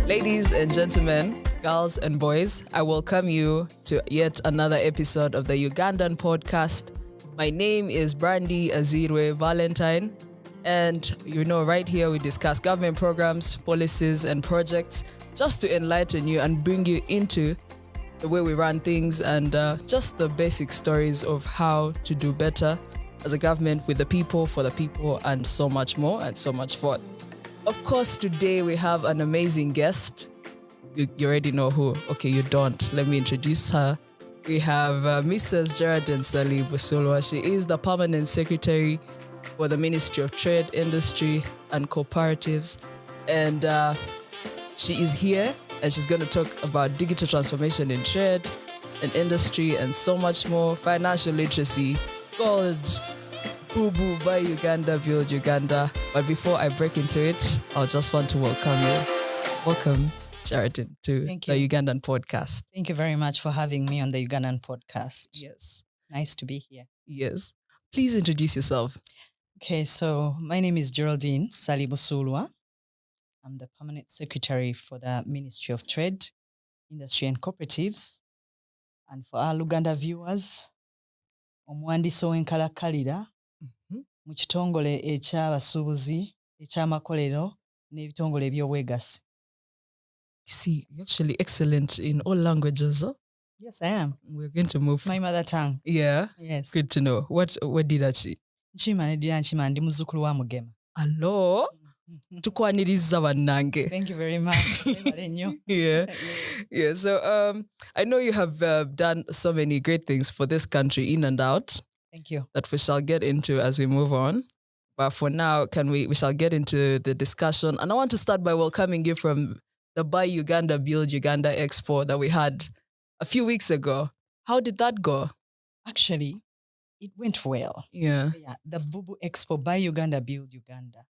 Ladies and gentlemen, girls and boys, I welcome you to yet another episode of the Ugandan podcast. My name is Brandy Azirwe Valentine, and right here we discuss government programs, policies, and projects just to enlighten you and bring you into the way we run things and just the basic stories of how to do better as a government with the people, for the people, and so much more and so much fun. Of course, today we have an amazing guest. You already know who. Okay, you don't. Let me introduce her. We have Mrs. Geraldine Ssali Busuulwa. She is the Permanent Secretary for the Ministry of Trade, Industry and Cooperatives. And she is here and she's going to talk about digital transformation in trade and industry and so much more. Financial literacy, gold, boo-boo, buy Uganda, build Uganda. But before I break into it, I just want to welcome you. Welcome, Geraldine, to the Ugandan podcast. Thank you very much for having me on the Ugandan podcast. Yes. Nice to be here. Yes. Please introduce yourself. Okay, so my name is Geraldine Ssali Busuulwa. I'm the Permanent Secretary for the Ministry of Trade, Industry and Cooperatives. And for our Uganda viewers, omuwandiisi w'enkalakkalira mu kitongole eky'abasuubuzi, eky'amakolero n'ebitongole eby'obwegassi. You see, you're actually excellent in all languages. Huh? Yes, I am. We're going to move. It's my mother tongue. Yeah? Yes. Good to know. What did achi? Nchima ndi muzzukulu wa Mugema. Hello? Tukwaniriza bannange. Thank you very much. Yeah. So I know you have done so many great things for this country in and out. Thank you. That we shall get into as we move on. But for now, we shall get into the discussion. And I want to start by welcoming you from the Buy Uganda, Build Uganda Expo that we had a few weeks ago. How did that go? Actually, it went well. Yeah. The Bubu Expo, Buy Uganda, Build Uganda.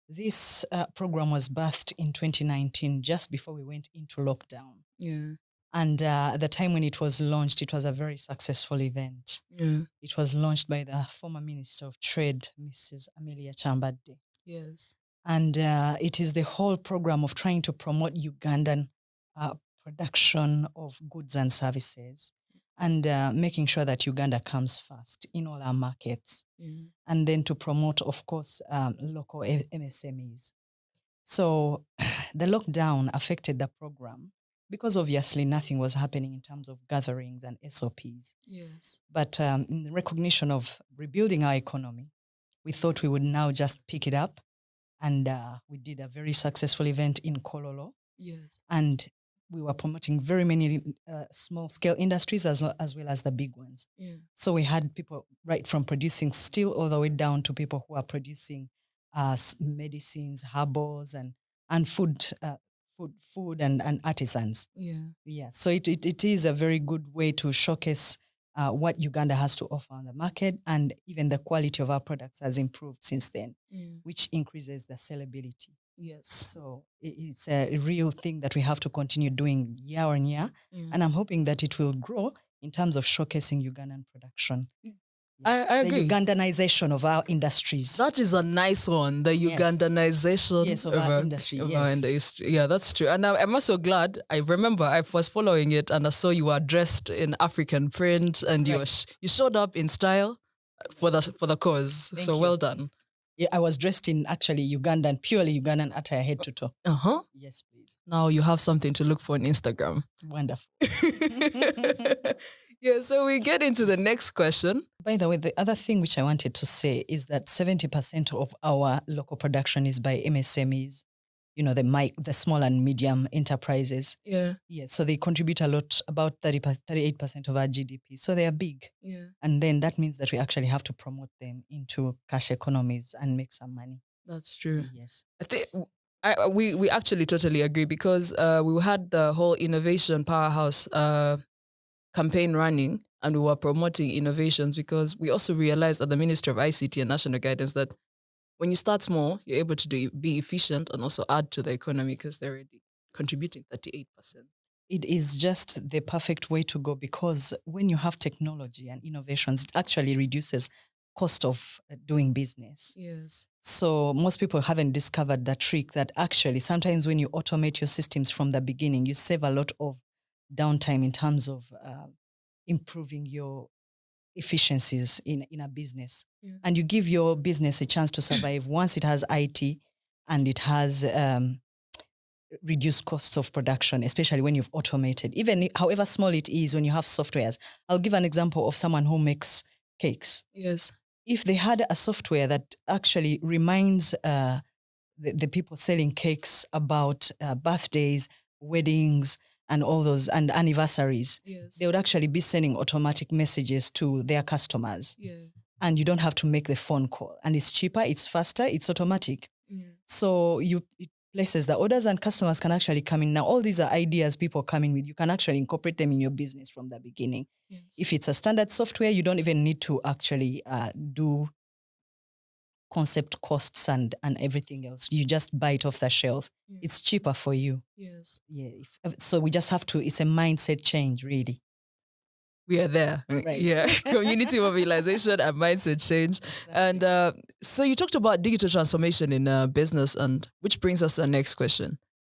This program was birthed in 2019, just before we went into lockdown. Yeah. And at the time when it was launched, it was a very successful event. Yeah. It was launched by the former Minister of Trade, Mrs. Amelia Chambadde. Yes. And it is the whole program of trying to promote Ugandan production of goods and services and making sure that Uganda comes first in all our markets. Yeah. And then to promote, of course, local MSMEs. So the lockdown affected the program because obviously nothing was happening in terms of gatherings and SOPs. Yes. But in recognition of rebuilding our economy, we thought we would now just pick it up. And we did a very successful event in Kololo. Yes. And we were promoting very many small-scale industries as well as the big ones. Yeah. So we had people right from producing steel all the way down to people who are producing medicines, herbals, and food and artisans. Yeah. So it is a very good way to showcase what Uganda has to offer on the market, and even the quality of our products has improved since then, which increases the sellability. Yes. So it's a real thing that we have to continue doing year on year, and I'm hoping that it will grow in terms of showcasing Ugandan production. I agree. The Ugandanization of our industries. That is a nice one. The Ugandanization of our industry. Yeah, that's true. And I'm also glad. I remember I was following it and I saw you were dressed in African print and you showed up in style for the cause. Thank you. Well done. Yeah, I was dressed in actually purely Ugandan attire, head to toe. Yes, please. Now you have something to look for on Instagram. Wonderful. Yeah, so we get into the next question. By the way, the other thing which I wanted to say is that 70% of our local production is by MSMEs, the small and medium enterprises. Yeah. So they contribute a lot, about 38% of our GDP. So they are big. Yeah. And then that means that we actually have to promote them into cash economies and make some money. That's true. Yes. I think we actually totally agree because we had the whole Innovation Powerhouse campaign running and we were promoting innovations because we also realized at the Ministry of ICT and National Guidance that when you start small, you're able to be efficient and also add to the economy because they're already contributing 38%. It is just the perfect way to go because when you have technology and innovations, it actually reduces cost of doing business. Yes. So most people haven't discovered the trick that actually sometimes when you automate your systems from the beginning, you save a lot of downtime in terms of improving your efficiencies in a business. Yeah. And you give your business a chance to survive once it has IT and it has reduced costs of production, especially when you've automated. Even however small it is, when you have softwares. I'll give an example of someone who makes cakes. Yes. If they had a software that actually reminds the people selling cakes about birthdays, weddings, and all those, and anniversaries, Yes. they would actually be sending automatic messages to their customers. Yeah. And you don't have to make the phone call. And it's cheaper, it's faster, it's automatic. Yeah. So it places the orders and customers can actually come in. Now, all these are ideas people come in with. You can actually incorporate them in your business from the beginning. Yes. If it's a standard software, you don't even need to actually do concept costs and everything else. You just buy it off the shelf. Yeah. It's cheaper for you. Yes. Yeah. So we just have to, it's a mindset change, really. We are there. Right. Yeah. Community mobilization and mindset change. Exactly. And so you talked about digital transformation in business, and which brings us to the next question.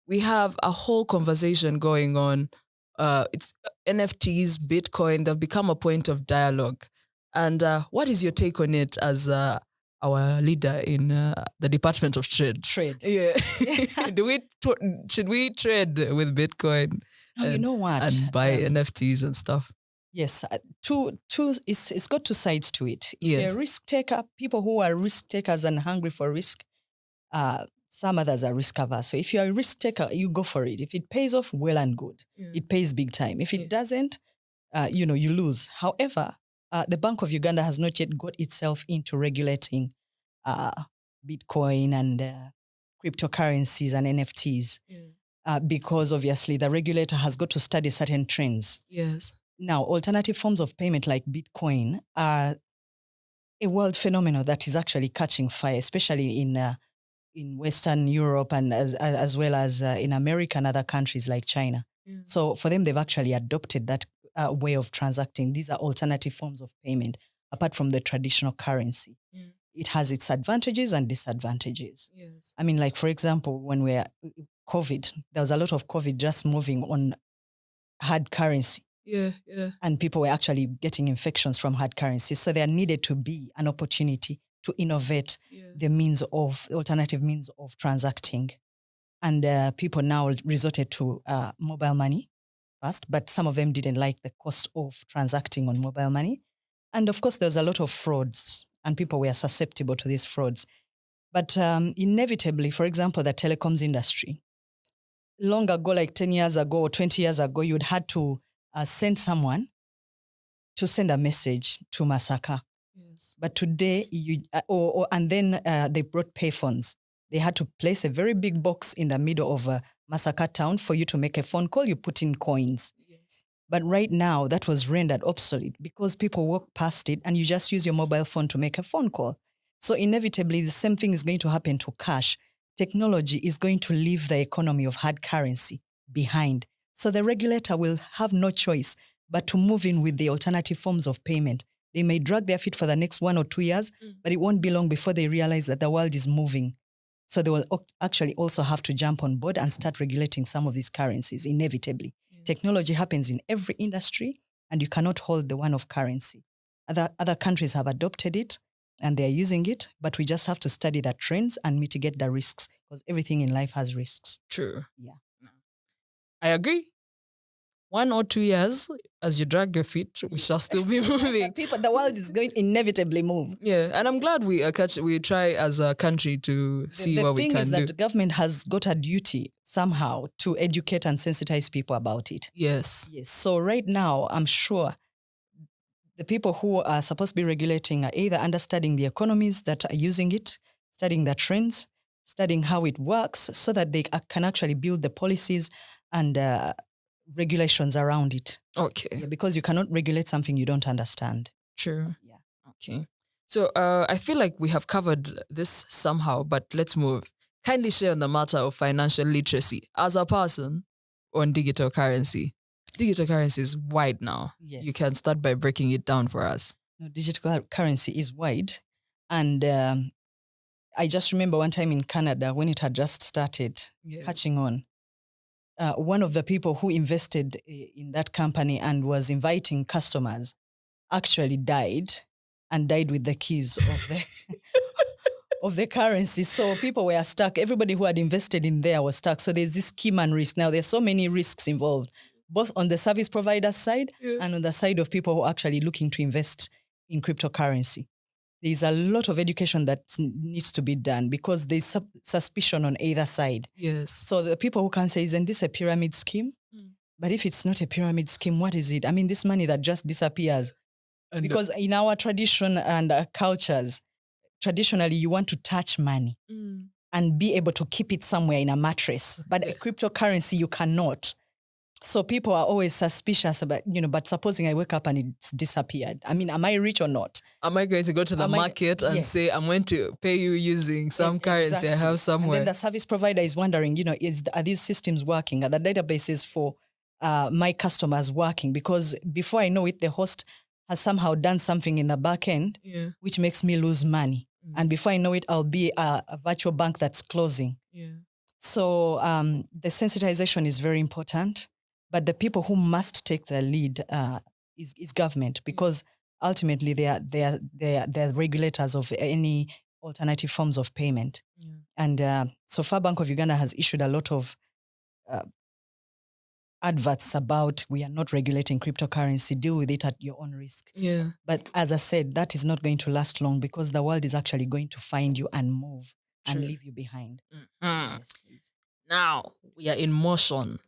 We have a whole conversation going on. It's NFTs, Bitcoin, they've become a point of dialogue. And what is your take on it as our leader in the Department of Trade? Trade. Yeah. Should we trade with Bitcoin? No, you know what? And buy NFTs and stuff? Yes, it's got two sides to it. If Yes. you're a risk taker, people who are risk takers and hungry for risk, some others are risk averse. So if you're a risk taker, you go for it. If it pays off, well and good. Yeah. It pays big time. If it doesn't, you lose. However, the Bank of Uganda has not yet got itself into regulating Bitcoin and cryptocurrencies and NFTs. Yeah. Because obviously the regulator has got to study certain trends. Yes. Now, alternative forms of payment like Bitcoin are a world phenomenon that is actually catching fire, especially in Western Europe and as well as in America and other countries like China. Yeah. So for them, they've actually adopted that way of transacting. These are alternative forms of payment apart from the traditional currency. Yeah. It has its advantages and disadvantages. Yes. I mean, like, for example, when we're COVID, there was a lot of COVID just moving on hard currency. Yeah, yeah. And people were actually getting infections from hard currency. So there needed to be an opportunity to innovate the alternative means of transacting. And people now resorted to mobile money first, but some of them didn't like the cost of transacting on mobile money. And of course, there's a lot of frauds and people were susceptible to these frauds. But inevitably, for example, the telecoms industry, long ago, like 10 years ago or 20 years ago, you'd had to send someone to send a message to Masaka. Yes. But today, and then they brought payphones. They had to place a very big box in the middle of Masaka town for you to make a phone call. You put in coins. Yes. But right now, that was rendered obsolete because people walk past it and you just use your mobile phone to make a phone call. So inevitably, the same thing is going to happen to cash. Technology is going to leave the economy of hard currency behind. So the regulator will have no choice but to move in with the alternative forms of payment. They may drag their feet for the next 1 or 2 years, but it won't be long before they realize that the world is moving. So they will actually also have to jump on board and start regulating some of these currencies, inevitably. Yeah. Technology happens in every industry, and you cannot hold the one of currency. Other countries have adopted it, and they're using it, but we just have to study the trends and mitigate the risks, because everything in life has risks. True. Yeah. I agree. 1 or 2 years, as you drag your feet, we shall still be moving. The world is going to inevitably move. Yeah, and I'm glad we try as a country to see what we can do. The thing is that the government has got a duty somehow to educate and sensitize people about it. Yes. Yes. So right now, I'm sure the people who are supposed to be regulating are either understanding the economies that are using it, studying the trends, studying how it works, so that they can actually build the policies and regulations around it. Okay. Yeah, because you cannot regulate something you don't understand. True. Yeah. Okay. So I feel like we have covered this somehow, but let's move. Kindly share on the matter of financial literacy as a person on digital currency. Digital currency is wide now. Yes. You can start by breaking it down for us. Digital currency is wide. And I just remember one time in Canada when it had just started catching on. One of the people who invested in that company and was inviting customers actually died with the keys of the of the currency. So people were stuck. Everybody who had invested in there was stuck. So there's this key man risk. Now there's so many risks involved, both on the service provider side and on the side of people who are actually looking to invest in cryptocurrency. There's a lot of education that needs to be done because there's suspicion on either side. Yes. So the people who can say, isn't this a pyramid scheme? But if it's not a pyramid scheme, what is it? I mean, this money that just disappears. And because in our tradition and cultures, traditionally, you want to touch money and be able to keep it somewhere in a mattress. But a cryptocurrency, you cannot. So people are always suspicious about, but supposing I wake up and it's disappeared. I mean, am I rich or not? Am I going to go to the market and say, I'm going to pay you using some currency I have somewhere? And then the service provider is wondering, are these systems working? Are the databases for my customers working? Because before I know it, the host has somehow done something in the back end, which makes me lose money. And before I know it, I'll be a virtual bank that's closing. So the sensitization is very important. But the people who must take the lead is government, because ultimately they are regulators of any alternative forms of payment. And so far, Bank of Uganda has issued a lot of adverts about we are not regulating cryptocurrency, deal with it at your own risk. But as I said, that is not going to last long because the world is actually going to find you and move and leave you behind. Yes, please. Now we are in motion.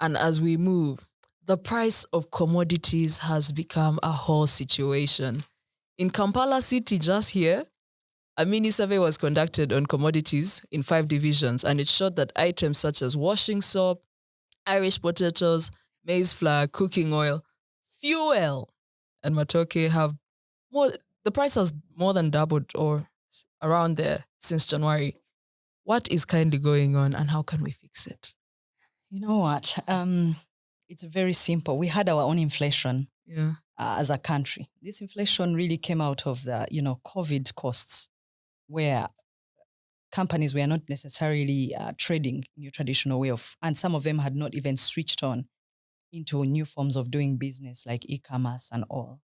And as we move, the price of commodities has become a whole situation. In Kampala City, just here, a mini survey was conducted on commodities in 5 divisions, and it showed that items such as washing soap, Irish potatoes, maize flour, cooking oil, fuel, and matoke have the price has more than doubled or around there since January. What is kindly going on and how can we fix it? You know what? It's very simple. We had our own inflation as a country. This inflation really came out of the, COVID costs, where companies were not necessarily trading in your traditional way of, and some of them had not even switched on into new forms of doing business like e-commerce and all.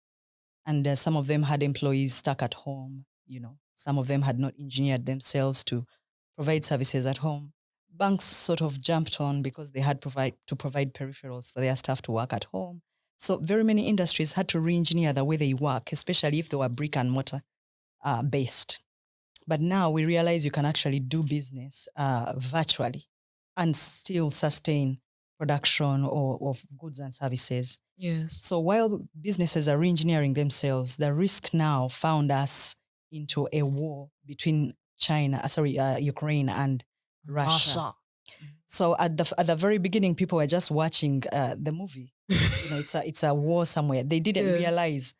And some of them had employees stuck at home, some of them had not engineered themselves to provide services at home. Banks sort of jumped on because they had to provide peripherals for their staff to work at home. So very many industries had to re-engineer the way they work, especially if they were brick and mortar based. But now we realize you can actually do business virtually and still sustain production of goods and services. Yes. So while businesses are re-engineering themselves, the risk now found us into a war between Ukraine and Russia. So at the very beginning, people were just watching the movie. It's a war somewhere. They didn't realize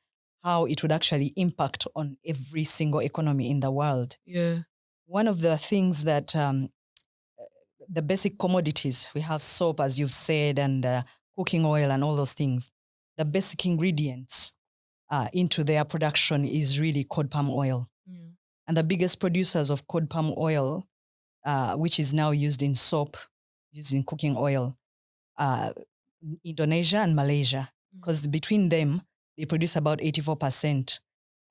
how it would actually impact on every single economy in the world. One of the things that the basic commodities, we have soap, as you've said, and cooking oil and all those things. The basic ingredients into their production is really cod palm oil. And the biggest producers of cod palm oil, which is now used in soap, used in cooking oil, Indonesia and Malaysia, because between them, they produce about 84%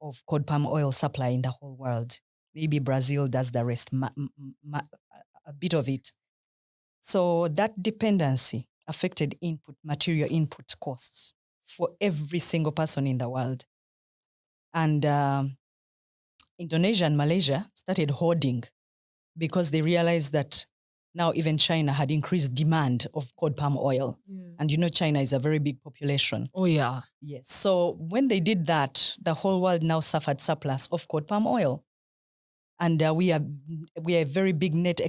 of cod palm oil supply in the whole world. Maybe Brazil does the rest, a bit of it. So that dependency affected material input costs for every single person in the world. And Indonesia and Malaysia started hoarding because they realized that now even China had increased demand of cod palm oil. And China is a very big population. Oh, yeah. Yes. So when they did that, the whole world now suffered surplus of cod palm oil. And we are a very big net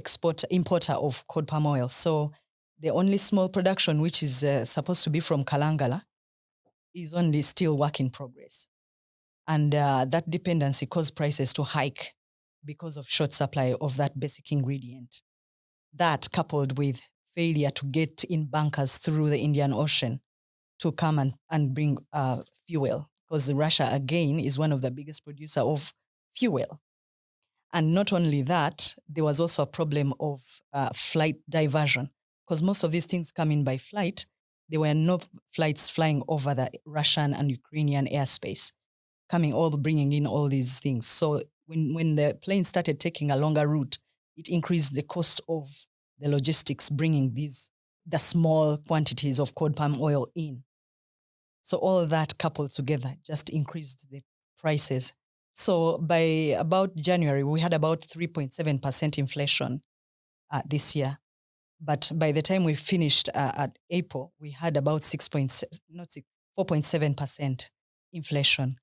importer of cod palm oil. So the only small production, which is supposed to be from Kalangala, is only still work in progress. And that dependency caused prices to hike because of short supply of that basic ingredient. That coupled with failure to get in bunkers through the Indian Ocean to come and bring fuel, because Russia, again, is one of the biggest producer of fuel. And not only that, there was also a problem of flight diversion, because most of these things come in by flight. There were no flights flying over the Russian and Ukrainian airspace, bringing in all these things. So when the plane started taking a longer route, it increased the cost of the logistics bringing the small quantities of cod palm oil in. So all that coupled together just increased the prices. So by about January, we had about 3.7% inflation this year. But by the time we finished at April, we had about 4.7% inflation.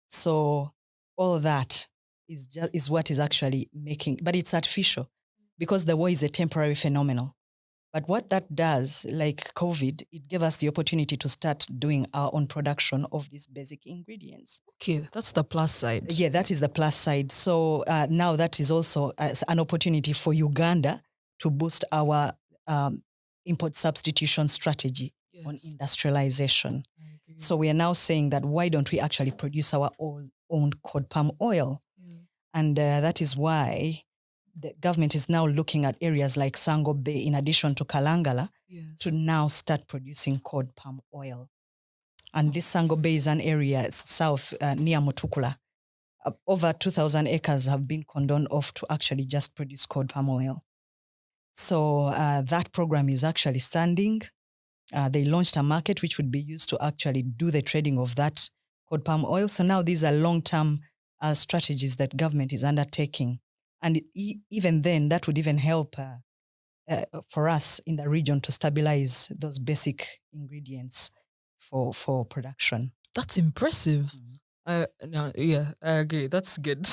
So all that is what is actually making, but it's artificial because the war is a temporary phenomenon. But what that does, like COVID, it gave us the opportunity to start doing our own production of these basic ingredients. Okay, that's the plus side. Yeah, that is the plus side. So now that is also an opportunity for Uganda to boost our import substitution strategy on industrialization. So we are now saying that why don't we actually produce our own cod palm oil? Yeah. And that is why the government is now looking at areas like Sango Bay, in addition to Kalangala, to now start producing cod palm oil. And this Sango Bay is an area south near Mutukula. Over 2,000 acres have been cordoned off to actually just produce cod palm oil. So that program is actually standing. They launched a market which would be used to actually do the trading of that cod palm oil. So now these are long-term strategies that government is undertaking. And even then, that would even help for us in the region to stabilize those basic ingredients for production. That's impressive. I agree. That's good.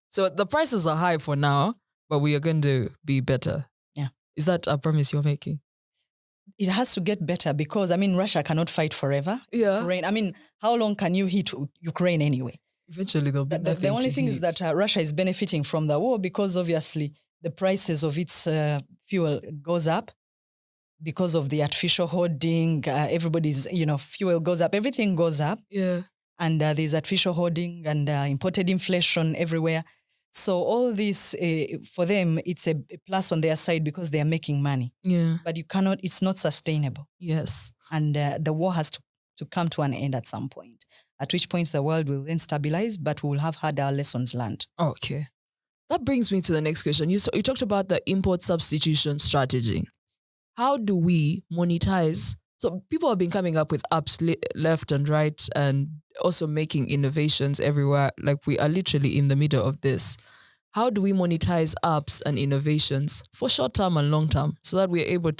So the prices are high for now, but we are going to be better. Yeah. Is that a promise you're making? It has to get better because, Russia cannot fight forever. Yeah. Ukraine, how long can you hit Ukraine anyway? Eventually there'll be nothing. The only thing is that Russia is benefiting from the war because obviously the prices of its fuel goes up because of the artificial hoarding. Everybody's, fuel goes up. Everything goes up. Yeah. And there's artificial hoarding and imported inflation everywhere. So all this, for them, it's a plus on their side because they are making money. Yeah. But it's not sustainable. Yes. And the war has to come to an end at some point, at which point the world will then stabilize, but we will have had our lessons learned. Okay. That brings me to the next question. You talked about the import substitution strategy. How do we monetize? So people have been coming up with apps left and right and also making innovations everywhere. Like we are literally in the middle of this. How do we monetize apps and innovations for short term and long term so that we're able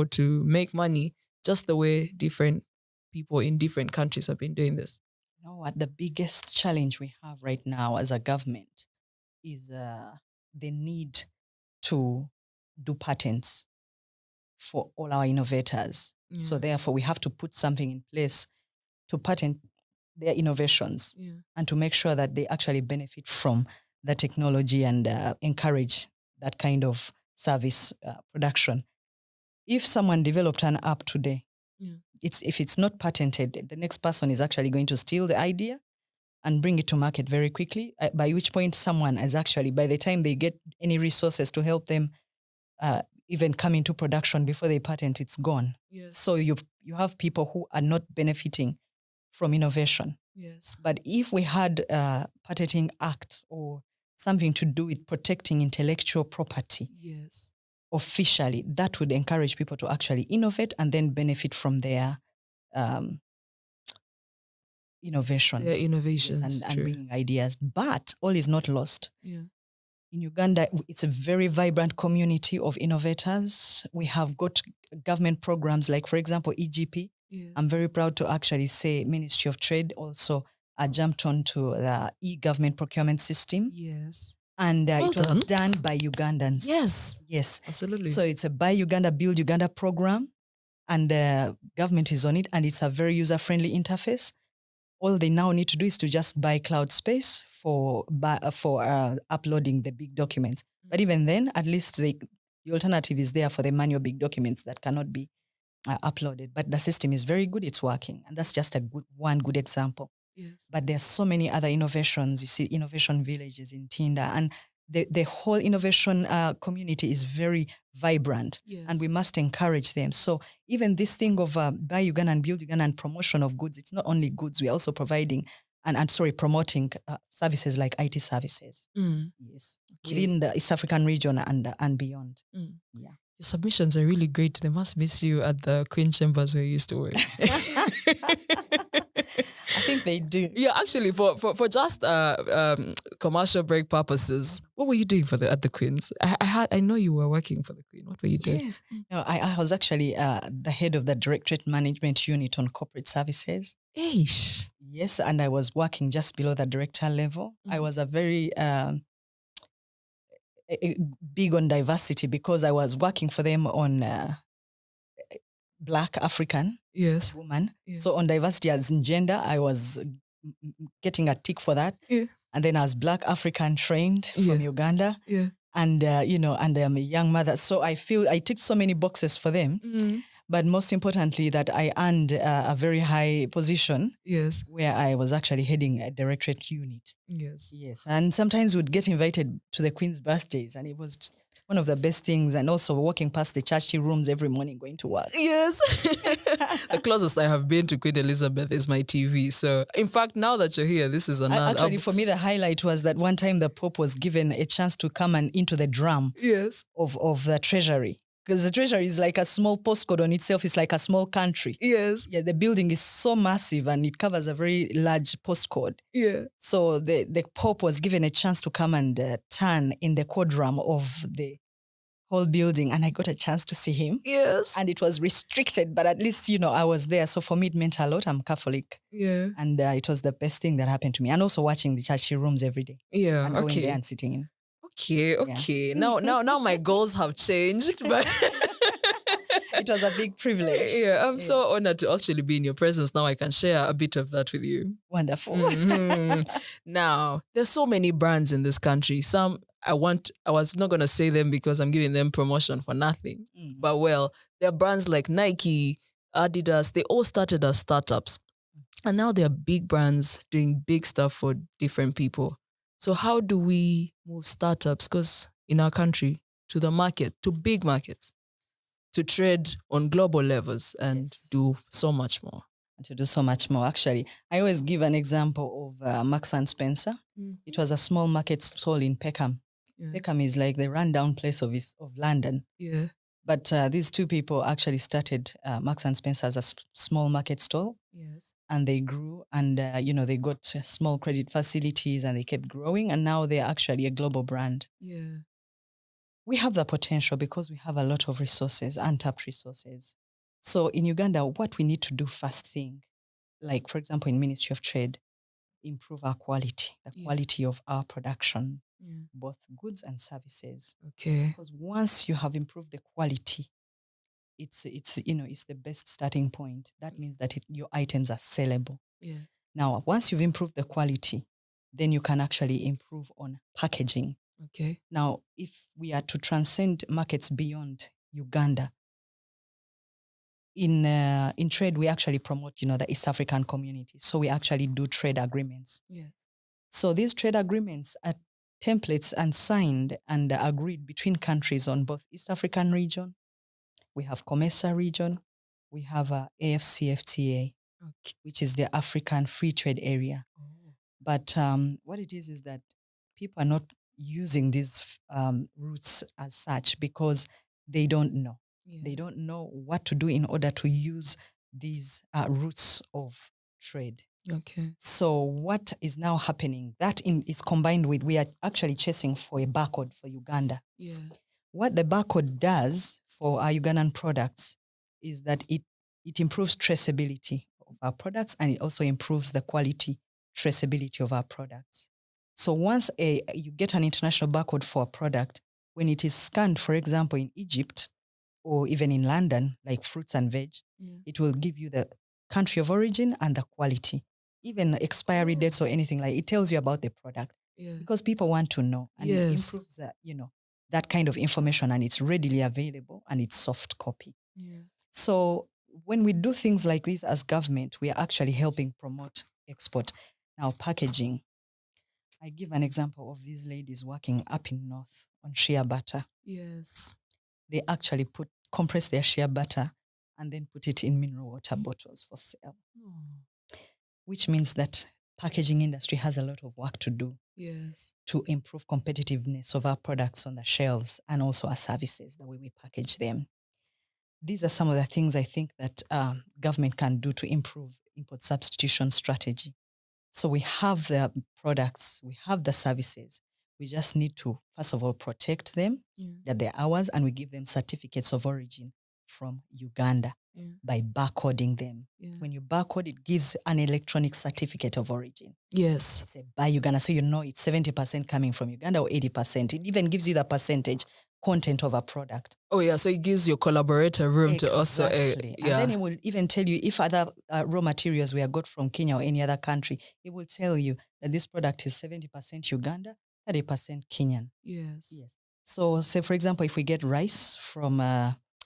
to make money just the way different people in different countries have been doing this? You know what? The biggest challenge we have right now as a government is the need to do patents for all our innovators. Yeah. So therefore, we have to put something in place to patent their innovations and to make sure that they actually benefit from the technology and encourage that kind of service production. If someone developed an app today, if it's not patented, the next person is actually going to steal the idea and bring it to market very quickly, by which point someone is actually, by the time they get any resources to help them even come into production before they patent, it's gone. Yes. So you have people who are not benefiting from innovation. Yes. But if we had a patenting act or something to do with protecting intellectual property, officially, that would encourage people to actually innovate and then benefit from their innovations. Their innovations. Yes, and bringing ideas. But all is not lost. Yeah. In Uganda, it's a very vibrant community of innovators. We have got government programs like, for example, EGP. Yes. I'm very proud to actually say Ministry of Trade also jumped onto the e-government procurement system. Yes. And it was done by Ugandans. Yes. Yes. Absolutely. So it's a Buy Uganda, Build Uganda program, and government is on it, and it's a very user-friendly interface. All they now need to do is to just buy cloud space for uploading the big documents. But even then, at least the alternative is there for the manual big documents that cannot be uploaded. But the system is very good. It's working. And that's just one good example. Yes. But there's so many other innovations. You see innovation villages in Tinda, and the whole innovation community is very vibrant, Yes. and we must encourage them. So even this thing of buy Ugandan, build Ugandan, promotion of goods, it's not only goods, we're also providing promoting services like IT services. Yes. Okay. Within the East African region and beyond. Yeah. Your submissions are really great. They must miss you at the Queen Chambers where you used to work. I think they do. Yeah, actually, for just commercial break purposes, what were you doing at the Queen's? I know you were working for the Queen. What were you doing? Yes, no, I was actually the head of the Directorate Management Unit on Corporate Services. Eish. Yes, and I was working just below the director level. I was a very big on diversity because I was working for them on Black African woman. Yeah. So on diversity as in gender, I was getting a tick for that. Yeah. And then as Black African trained from Uganda. Yeah. And, and I'm a young mother. So I feel I ticked so many boxes for them. But most importantly, that I earned a very high position. Yes. Where I was actually heading a directorate unit. Yes. Yes. And sometimes we'd get invited to the Queen's birthdays, and it was one of the best things. And also walking past the churchy rooms every morning going to work. Yes. The closest I have been to Queen Elizabeth is my TV. So, in fact, now that you're here, this is another. Actually, for me, the highlight was that one time the Pope was given a chance to come and into the drum. Yes. Of the treasury. Because the treasury is like a small postcode on itself. It's like a small country. Yes. Yeah, the building is so massive and it covers a very large postcode. Yeah. So the Pope was given a chance to come and turn in the quadrum of the whole building, and I got a chance to see him. Yes. And it was restricted, but at least, I was there. So for me, it meant a lot. I'm Catholic. Yeah. And it was the best thing that happened to me. And also watching the churchy rooms every day. Yeah. And going there and sitting in. Okay. Yeah. Now my goals have changed, but it was a big privilege. Yeah, I'm so honored to actually be in your presence. Now I can share a bit of that with you. Wonderful. Now, there's so many brands in this country. Some I was not going to say them because I'm giving them promotion for nothing. But there are brands like Nike, Adidas, they all started as startups. And now they're big brands doing big stuff for different people. So how do we move startups, because in our country, to the market, to big markets, to trade on global levels and do so much more? And to do so much more, actually. I always give an example of Marks and Spencer. It was a small market stall in Peckham. Yeah. Peckham is like the rundown place of London. Yeah. But these two people actually started Marks and Spencer as a small market stall. Yes. And they grew and, they got small credit facilities and they kept growing. And now they're actually a global brand. Yeah. We have the potential because we have a lot of resources, untapped resources. So in Uganda, what we need to do first thing, like, for example, in Ministry of Trade, improve our quality, the quality of our production. Yeah. Both goods and services. Okay. Because once you have improved the quality, it's the best starting point. That means that your items are sellable. Yeah. Now, once you've improved the quality, then you can actually improve on packaging. Okay. Now, if we are to transcend markets beyond Uganda, in trade, we actually promote, the East African community. So we actually do trade agreements. Yes. So these trade agreements are templates and signed and agreed between countries on both East African region. We have COMESA region. We have AFCFTA, which is the African Free Trade Area. Oh. But what it is that people are not using these routes as such because they don't know. Yeah. They don't know what to do in order to use these routes of trade. Okay. So what is now happening, that is combined with, we are actually chasing for a barcode for Uganda. Yeah. What the barcode does for our Ugandan products is that it improves traceability of our products, and it also improves the quality traceability of our products. So once you get an international barcode for a product, when it is scanned, for example, in Egypt or even in London, like fruits and veg, it will give you the country of origin and the quality. Even expiry dates or anything, like it tells you about the product because people want to know, and it improves that, that kind of information, and it's readily available and it's soft copy. Yeah. So when we do things like this as government, we are actually helping promote export. Now, packaging. I give an example of these ladies working up in North on shea butter. Yes. They actually compress their shea butter and then put it in mineral water bottles for sale. Which means that packaging industry has a lot of work to do. Yes. To improve competitiveness of our products on the shelves and also our services, the way we package them. These are some of the things I think that government can do to improve import substitution strategy. So we have the products, we have the services. We just need to, first of all, protect them, that they're ours, and we give them certificates of origin from Uganda by barcoding them. When you barcode, it gives an electronic certificate of origin. Yes. Say by Uganda, so you know it's 70% coming from Uganda or 80%. It even gives you the percentage content of a product. Oh yeah, so it gives your collaborator room to also and then it will even tell you if other raw materials were got from Kenya or any other country. It will tell you that this product is 70% Uganda, 30% Kenyan. Yes. So say for example, if we get rice from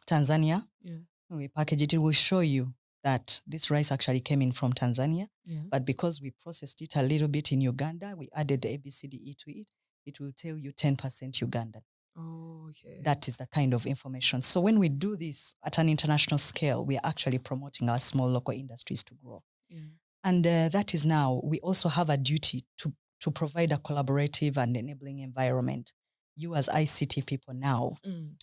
Tanzania, when we package it, it will show you that this rice actually came in from Tanzania, but because we processed it a little bit in Uganda, we added the ABCDE to it, it will tell you 10% Ugandan. Oh, okay. That is the kind of information. So when we do this at an international scale, we are actually promoting our small local industries to grow. And that is now, we also have a duty to provide a collaborative and enabling environment. You as ICT people now,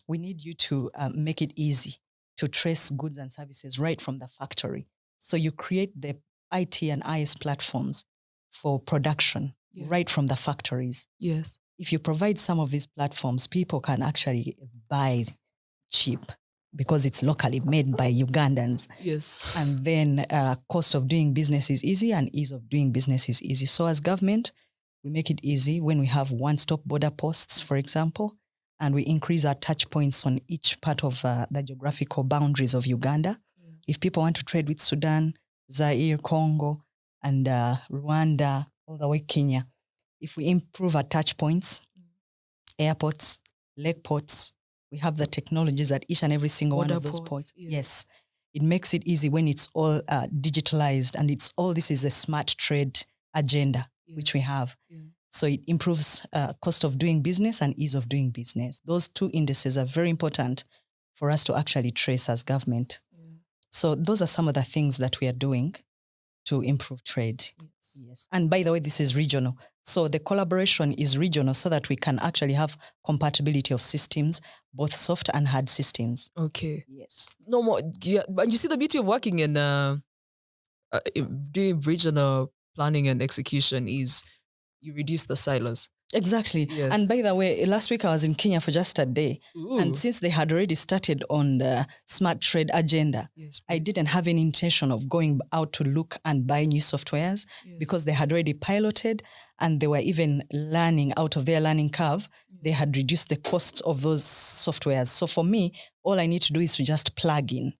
we need you to make it easy to trace goods and services right from the factory. So you create the IT and IS platforms for production right from the factories. Yes. If you provide some of these platforms, people can actually buy cheap because it's locally made by Ugandans. Yes. And then cost of doing business is easy and ease of doing business is easy. So as government, we make it easy when we have one-stop border posts, for example, and we increase our touch points on each part of the geographical boundaries of Uganda. If people want to trade with Sudan, Zaire, Congo, and Rwanda, all the way Kenya, if we improve our touch points, airports, lake ports, we have the technologies at each and every single one of those ports. Yes. It makes it easy when it's all digitalized and this is a smart trade agenda, which we have. So it improves cost of doing business and ease of doing business. Those two indices are very important for us to actually trace as government. So those are some of the things that we are doing to improve trade. Yes. And by the way, this is regional. So the collaboration is regional so that we can actually have compatibility of systems, both soft and hard systems. Okay. Yes. No more. Yeah, but you see the beauty of working in doing regional planning and execution is you reduce the silos. Exactly. Yes. And by the way, last week I was in Kenya for just a day. Ooh. And since they had already started on the smart trade agenda, I didn't have any intention of going out to look and buy new softwares because they had already piloted and they were even learning out of their learning curve. They had reduced the costs of those softwares. So for me, all I need to do is to just plug in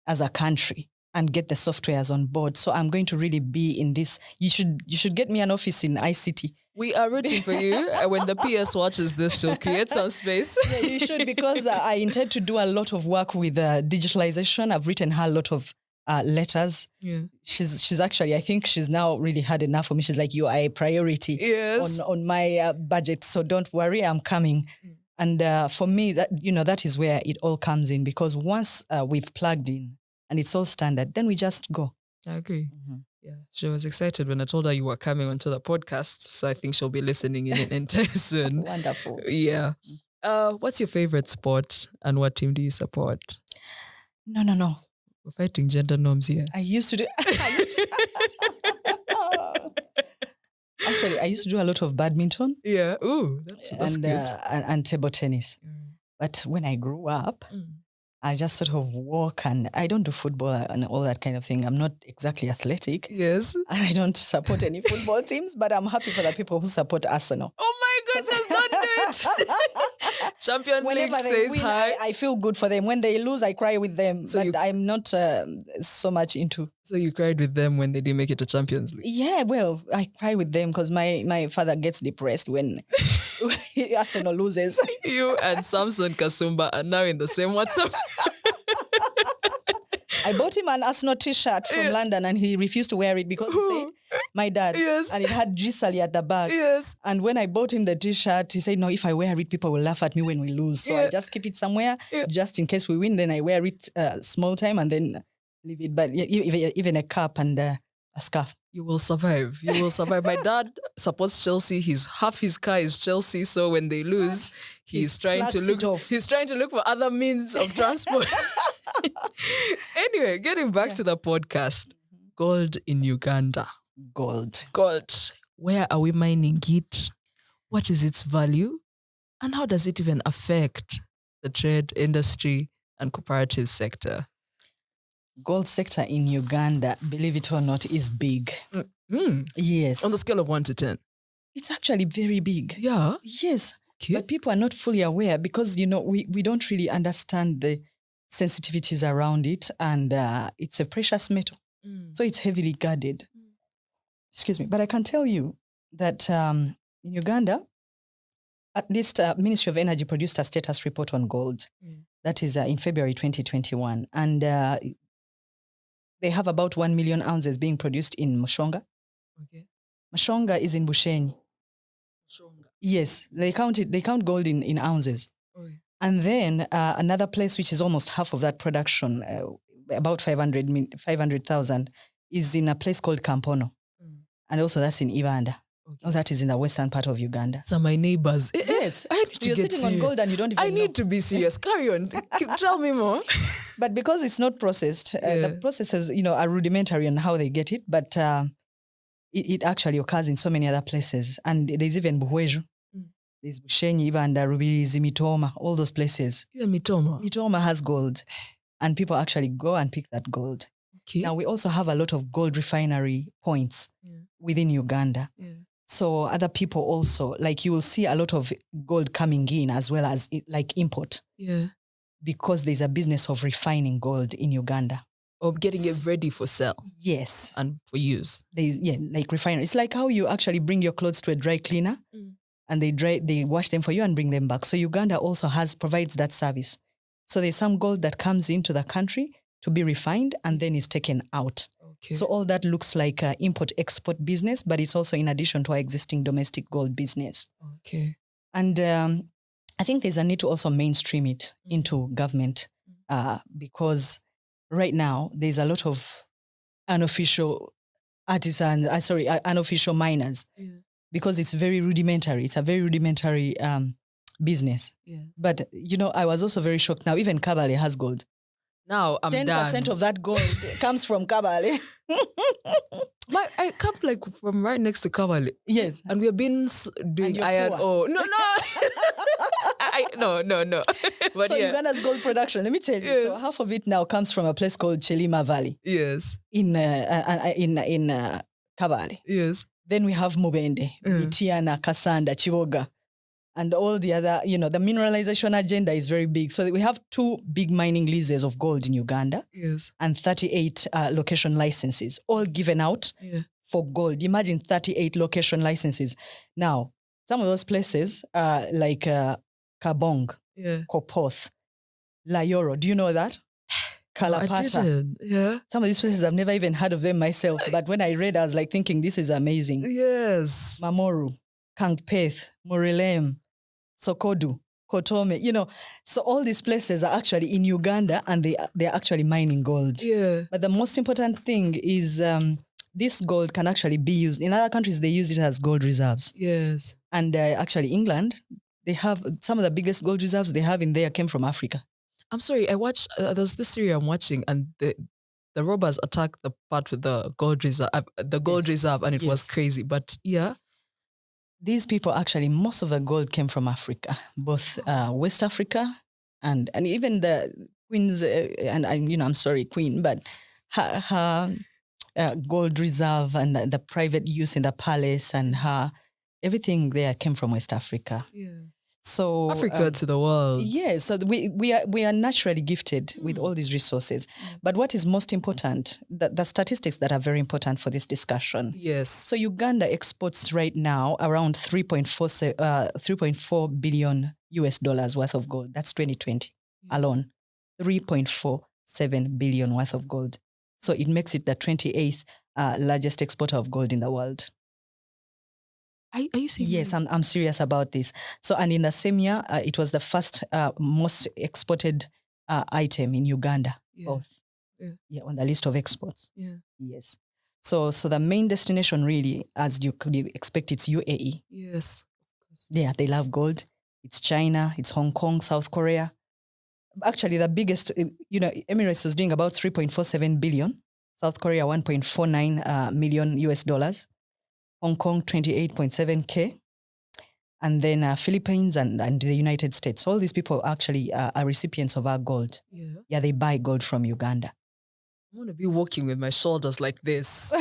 as a country and get the softwares on board. So I'm going to really be in this. You should get me an office in ICT. We are rooting for you. When the PS watches this show, create some space. Yeah, you should, because I intend to do a lot of work with digitalization. I've written her a lot of letters. Yeah. She's actually, I think she's now really had enough for me. She's like, you are a priority on my budget. So don't worry, I'm coming. And for me, that is where it all comes in, because once we've plugged in and it's all standard, then we just go. I agree. Mm-hmm. Yeah, she was excited when I told her you were coming onto the podcast. So I think she'll be listening in soon. Wonderful. Yeah. What's your favorite sport and what team do you support? No. We're fighting gender norms here. I used to do... Actually, I used to do a lot of badminton. Yeah. Ooh, that's good. And table tennis. But when I grew up... I just sort of walk, and I don't do football and all that kind of thing. I'm not exactly athletic. Yes. And I don't support any football teams, but I'm happy for the people who support Arsenal. Oh my goodness, don't do it. Champion League says win, hi. I feel good for them. When they lose, I cry with them. So but I'm not so much into... So you cried with them when they didn't make it to Champions League? Yeah, well, I cry with them because my father gets depressed when Arsenal loses. You and Samson Kasumba are now in the same WhatsApp. I bought him an Arsenal t-shirt from London and he refused to wear it because he said, my dad. Yes. And it had Ssali at the back. Yes. And when I bought him the t-shirt, he said, no, if I wear it, people will laugh at me when we lose. So I just keep it somewhere just in case we win. Then I wear it small time and then leave it. But even a cap and a scarf. You will survive. You will survive. My dad supports Chelsea. Half his car is Chelsea. So when they lose, he's trying to look for other means of transport. Anyway, getting back to the podcast. Gold in Uganda. Gold. Where are we mining it? What is its value? And how does it even affect the trade industry and cooperative sector? Gold sector in Uganda, believe it or not, is big. Yes. On the scale of 1 to 10? It's actually very big. Yeah? Yes. Okay. But people are not fully aware because, we don't really understand the sensitivities around it, and it's a precious metal. So it's heavily guarded. Excuse me. But I can tell you that in Uganda, at least Ministry of Energy produced a status report on gold. That is in February 2021. And they have about 1 million ounces being produced in Mushonga. Okay. Mushonga is in Bushenyi. Mushonga. Yes, they count gold in ounces. Okay. And then another place which is almost half of that production, about 500,000, is in a place called Kampono. And also that's in Uganda. Okay. Oh, that is in the western part of Uganda. So my neighbors. Yes. I need to you're get sitting serious. on gold and you don't even know. To be serious. Carry on. Tell me more. But because it's not processed, the processes, are rudimentary on how they get it, but it actually occurs in so many other places. And there's even Buhweju. There's Bushenyi, Uganda, Rubirizi, Mitoma, all those places. Even Mitoma? Mitoma has gold. And people actually go and pick that gold. Okay. Now, we also have a lot of gold refinery points within Uganda. Yeah. So other people also, like you will see a lot of gold coming in as well as like import. Yeah. Because there's a business of refining gold in Uganda. Or getting it ready for sale. Yes. And for use. Like refinery. It's like how you actually bring your clothes to a dry cleaner and they wash them for you and bring them back. So Uganda also provides that service. So there's some gold that comes into the country to be refined and then is taken out. Okay. So all that looks like an import-export business, but it's also in addition to our existing domestic gold business. Okay. And I think there's a need to also mainstream it into government because right now there's a lot of unofficial unofficial miners because it's very rudimentary. It's a very rudimentary business. Yes. But, I was also very shocked. Now, even Kabale has gold. Now I'm 10% done. 10% of that gold comes from Kabale. I come from right next to Kabale. Yes. And we have been doing iron ore. No. No. But so Uganda's gold production, let me tell you. Yes. So half of it now comes from a place called Chelima Valley. Yes. In Kabale. Yes. Then we have Mubende, Itiana, Kasanda, Chiwoga. And all the other, the mineralization agenda is very big. So we have 2 big mining leases of gold in Uganda. Yes. And 38 location licenses, all given out for gold. Imagine 38 location licenses. Now, some of those places are like Kabong, Kopoth, Layoro. Do you know that? Kalapata. I didn't. Yeah. Some of these places I've never even heard of them myself. But when I read, I was like thinking, this is amazing. Yes. Mamoru, Kangpeth, Morilem, Sokodu, Kotome, so all these places are actually in Uganda and they're actually mining gold. Yeah. But the most important thing is this gold can actually be used. In other countries, they use it as gold reserves. Yes. And actually England, they have some of the biggest gold reserves they have in there came from Africa. I'm sorry, I watched, there's this series I'm watching and the robbers attacked the part with the gold reserve, and it was crazy. But yeah. These people actually, most of the gold came from Africa, both West Africa and even the Queen's, I'm sorry, Queen, but her gold reserve and the private use in the palace and everything there came from West Africa. Yeah. So Africa to the world. Yes, so we are naturally gifted with all these resources. But what is most important, the statistics that are very important for this discussion. Yes. So Uganda exports right now around 3.4 billion US dollars worth of gold. That's 2020 alone. 3.4. 3.7 billion worth of gold. So it makes it the 28th largest exporter of gold in the world. Are you serious? Yes, I'm serious about this. So, and in the same year, it was the first most exported item in Uganda, both. Yeah, on the list of exports. Yeah. Yes. So the main destination really, as you could expect, it's UAE. Yes. Yeah, they love gold. It's China, it's Hong Kong, South Korea. Actually, the biggest, Emirates was doing about 3.47 billion. South Korea, 1.49 million US dollars. Hong Kong, 28.7K. And then Philippines and the United States. All these people actually are recipients of our gold. Yeah, they buy gold from Uganda. I want to be walking with my shoulders like this.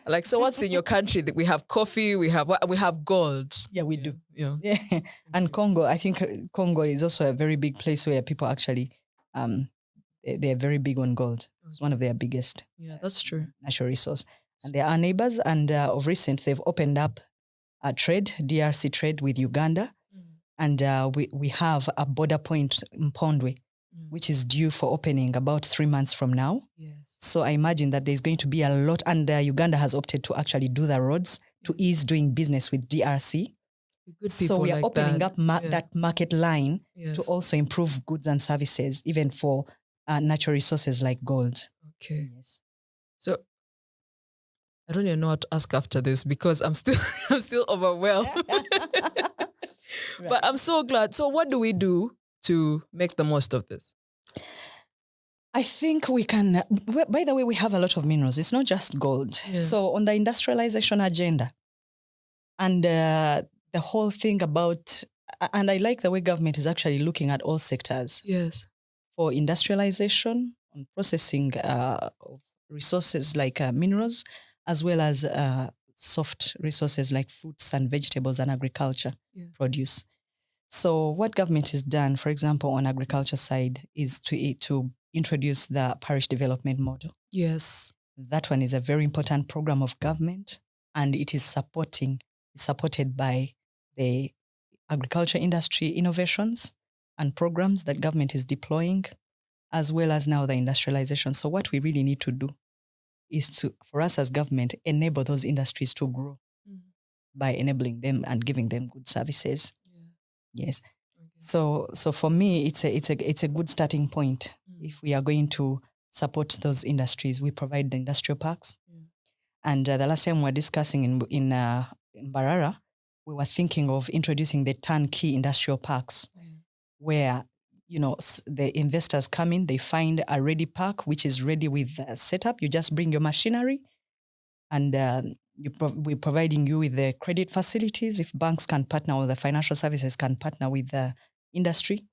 Like, so what's in your country? That we have coffee, we have gold. Yeah, we do. Yeah. And Congo, I think Congo is also a very big place where people actually, they're very big on gold. It's one of their biggest. Yeah, that's true. Natural resource. And they are neighbors. And of recent, they've opened up a trade, DRC trade with Uganda. And we have a border point in Pondwe, which is due for opening about 3 months from now. Yes. So I imagine that there's going to be a lot, and Uganda has opted to actually do the roads to ease doing business with DRC. So we are like opening up that market line to also improve goods and services, even for natural resources like gold. Okay. Yes. So I don't even know what to ask after this because I'm still overwhelmed. Right. But I'm so glad. So what do we do to make the most of this? I think we can, by the way, we have a lot of minerals. It's not just gold. Yeah. So on the industrialization agenda and the whole thing about, and I like the way government is actually looking at all sectors. Yes. For industrialization and processing of resources like minerals, as well as soft resources like fruits and vegetables and agriculture produce. So what government has done, for example, on agriculture side, is to introduce the parish development model. Yes. That one is a very important program of government, and it is supported by the agriculture industry innovations and programs that government is deploying, as well as now the industrialization. So what we really need to do is to, for us as government, enable those industries to grow by enabling them and giving them good services. Yes. Okay. So for me, it's a good starting point. If we are going to support those industries, we provide the industrial parks. And the last time we were discussing in Mbarara, we were thinking of introducing the turnkey industrial parks, where the investors come in, they find a ready park which is ready with the setup. You just bring your machinery, and we're providing you with the credit facilities. If banks can partner or the financial services can partner with the industry,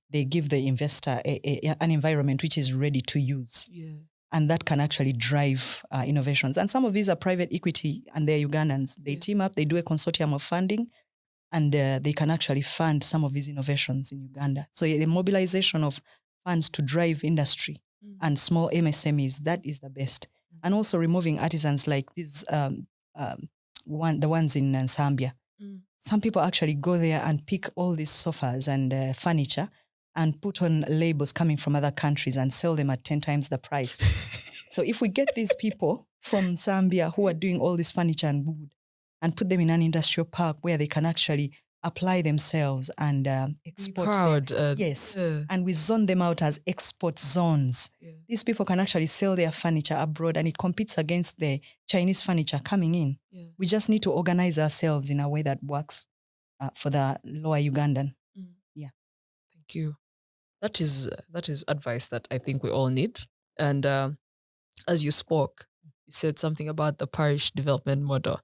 they give the investor an environment which is ready to use. Yeah. And that can actually drive innovations. And some of these are private equity and they're Ugandans. They team up, they do a consortium of funding, and they can actually fund some of these innovations in Uganda. So the mobilization of funds to drive industry and small MSMEs, that is the best. And also removing artisans like these, the ones in Zambia. Some people actually go there and pick all these sofas and furniture and put on labels coming from other countries and sell them at 10 times the price. So if we get these people from Zambia who are doing all this furniture and wood and put them in an industrial park where they can actually apply themselves and export them. Yes. And we zone them out as export zones. Yeah. These people can actually sell their furniture abroad and it competes against the Chinese furniture coming in. Yeah. We just need to organize ourselves in a way that works for the lower Ugandan. Yeah. Thank you. That is advice that I think we all need. And as you spoke, you said something about the parish development model.